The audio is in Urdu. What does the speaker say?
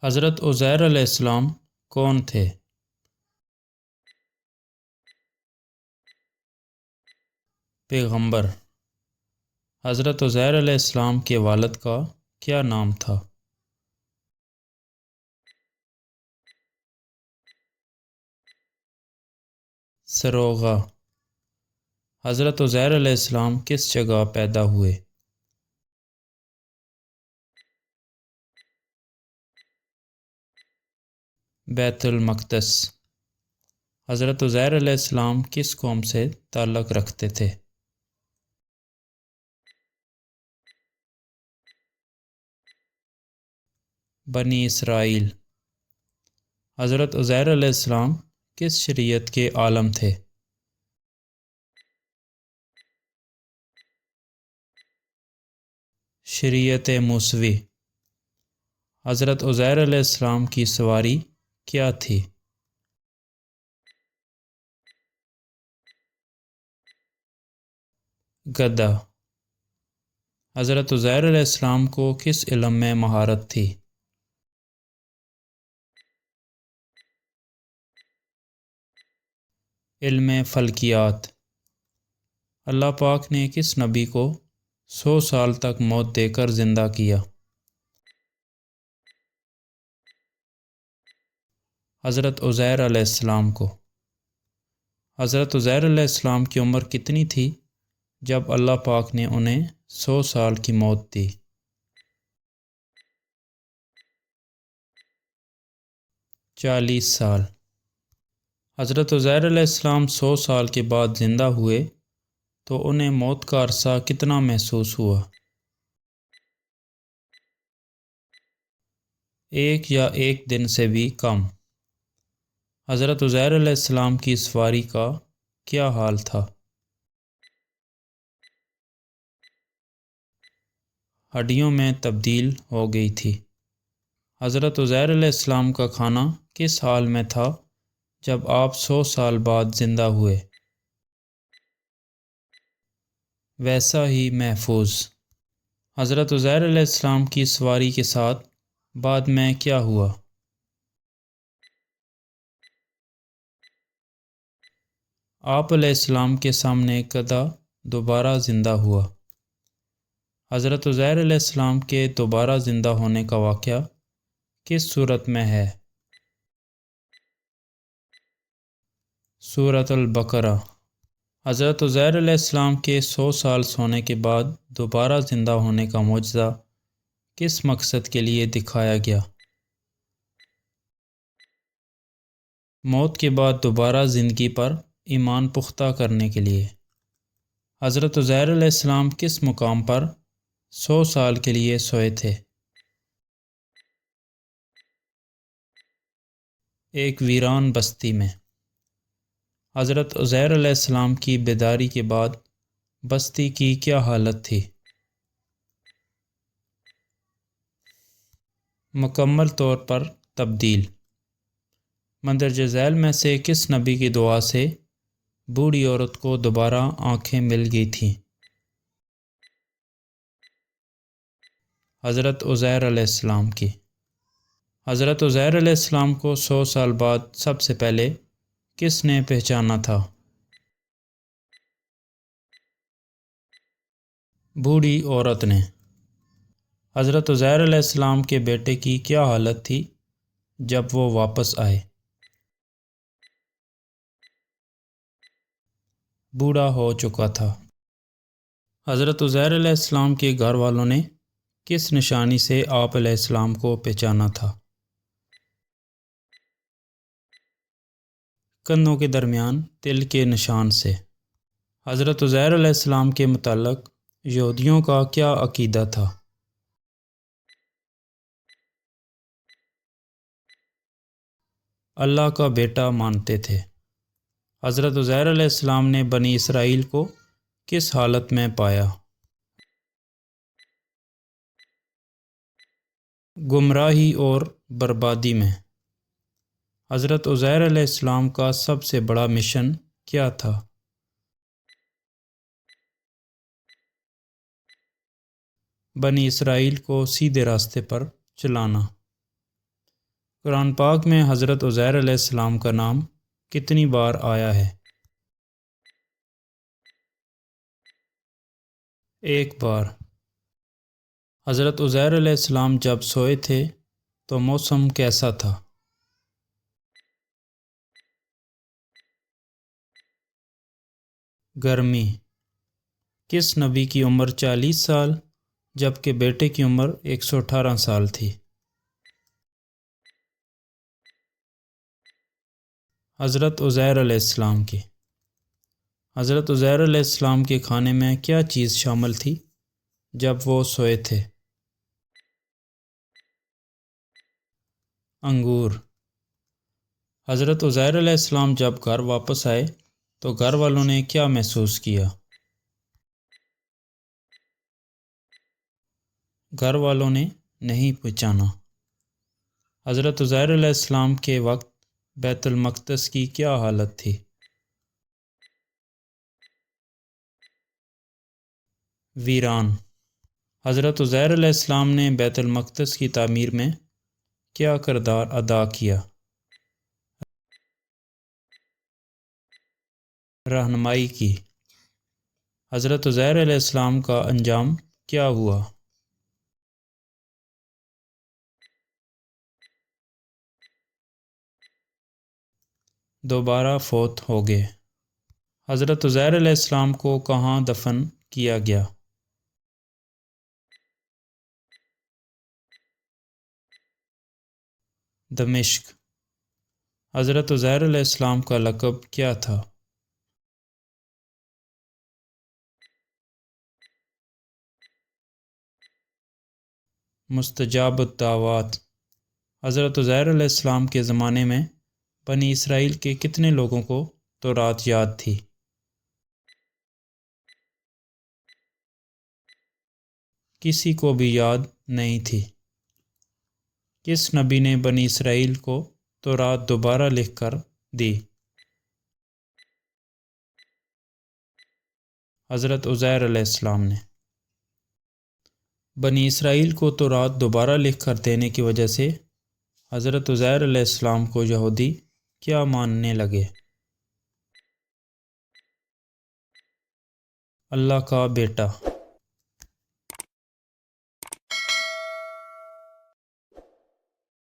حضرت عزیر علیہ السلام کون تھے؟ پیغمبر۔ حضرت عزیر علیہ السلام کے والد کا کیا نام تھا؟ سروغا۔ حضرت عزیر علیہ السلام کس جگہ پیدا ہوئے؟ بیت المقدس۔ حضرت عزیر علیہ السلام کس قوم سے تعلق رکھتے تھے؟ بنی اسرائیل۔ حضرت عزیر علیہ السلام کس شریعت کے عالم تھے؟ شریعت موسوی۔ حضرت عزیر علیہ السلام کی سواری کیا تھی؟ گدھا۔ حضرت عزیر علیہ السلام کو کس علم میں مہارت تھی؟ علم فلکیات۔ اللہ پاک نے کس نبی کو 100 سال تک موت دے کر زندہ کیا؟ حضرت عزیر علیہ السلام کو۔ حضرت عزیر علیہ السلام کی عمر کتنی تھی جب اللہ پاک نے انہیں 100 سال کی موت دی؟ 40 سال۔ حضرت عزیر علیہ السلام 100 سال کے بعد زندہ ہوئے تو انہیں موت کا عرصہ کتنا محسوس ہوا؟ 1 یا 1 دن سے بھی کم۔ حضرت عزیر علیہ السلام کی سواری کا کیا حال تھا؟ ہڈیوں میں تبدیل ہو گئی تھی۔ حضرت عزیر علیہ السلام کا کھانا کس حال میں تھا جب آپ 100 سال بعد زندہ ہوئے؟ ویسا ہی محفوظ۔ حضرت عزیر علیہ السلام کی سواری کے ساتھ بعد میں کیا ہوا؟ آپ علیہ السلام کے سامنے گدھا دوبارہ زندہ ہوا۔ حضرت عزیر علیہ السلام کے دوبارہ زندہ ہونے کا واقعہ کس صورت میں ہے؟ سورۃ البقرہ۔ حضرت عزیر علیہ السلام کے 100 سال سونے کے بعد دوبارہ زندہ ہونے کا معجزہ کس مقصد کے لیے دکھایا گیا؟ موت کے بعد دوبارہ زندگی پر ایمان پختہ کرنے کے لیے۔ حضرت عزیر علیہ السلام کس مقام پر 100 سال کے لیے سوئے تھے؟ ایک ویران بستی میں۔ حضرت عزیر علیہ السلام کی بیداری کے بعد بستی کی کیا حالت تھی؟ مکمل طور پر تبدیل۔ مندرجہ ذیل میں سے کس نبی کی دعا سے بوڑھی عورت کو دوبارہ آنکھیں مل گئی تھیں؟ حضرت عزیر علیہ السلام کی۔ حضرت عزیر علیہ السلام کو 100 سال بعد سب سے پہلے کس نے پہچانا تھا؟ بوڑھی عورت نے۔ حضرت عزیر علیہ السلام کے بیٹے کی کیا حالت تھی جب وہ واپس آئے؟ بوڑھا ہو چکا تھا۔ حضرت عزیر علیہ السلام کے گھر والوں نے کس نشانی سے آپ علیہ السلام کو پہچانا تھا؟ کندھوں کے درمیان تل کے نشان سے۔ حضرت عزیر علیہ السلام کے متعلق یہودیوں کا کیا عقیدہ تھا؟ اللہ کا بیٹا مانتے تھے۔ حضرت عزیر علیہ السلام نے بنی اسرائیل کو کس حالت میں پایا؟ گمراہی اور بربادی میں۔ حضرت عزیر علیہ السلام کا سب سے بڑا مشن کیا تھا؟ بنی اسرائیل کو سیدھے راستے پر چلانا۔ قرآن پاک میں حضرت عزیر علیہ السلام کا نام کتنی بار آیا ہے؟ ایک بار۔ حضرت عزیر علیہ السلام جب سوئے تھے تو موسم کیسا تھا؟ گرمی۔ کس نبی کی عمر 40 سال جبکہ بیٹے کی عمر 118 سال تھی؟ حضرت عزیر علیہ السلام کی۔ حضرت عزیر علیہ السلام کے کھانے میں کیا چیز شامل تھی جب وہ سوئے تھے؟ انگور۔ حضرت عزیر علیہ السلام جب گھر واپس آئے تو گھر والوں نے کیا محسوس کیا؟ گھر والوں نے نہیں پہچانا۔ حضرت عزیر علیہ السلام کے وقت بیت المقدس کی کیا حالت تھی؟ ویران۔ حضرت عزیر علیہ السلام نے بیت المقدس کی تعمیر میں کیا کردار ادا کیا؟ رہنمائی کی۔ حضرت عزیر علیہ السلام کا انجام کیا ہوا؟ دوبارہ فوت ہو گئے۔ حضرت عزیر علیہ السلام کو کہاں دفن کیا گیا؟ دمشق۔ حضرت عزیر علیہ السلام کا لقب کیا تھا؟ مستجاب الدعوات۔ حضرت عزیر علیہ السلام کے زمانے میں بنی اسرائیل کے کتنے لوگوں کو تورات یاد تھی؟ کسی کو بھی یاد نہیں تھی۔ کس نبی نے بنی اسرائیل کو تورات دوبارہ لکھ کر دی؟ حضرت عزیر علیہ السلام نے۔ بنی اسرائیل کو تورات دوبارہ لکھ کر دینے کی وجہ سے حضرت عزیر علیہ السلام کو یہودی کیا ماننے لگے؟ اللہ کا بیٹا۔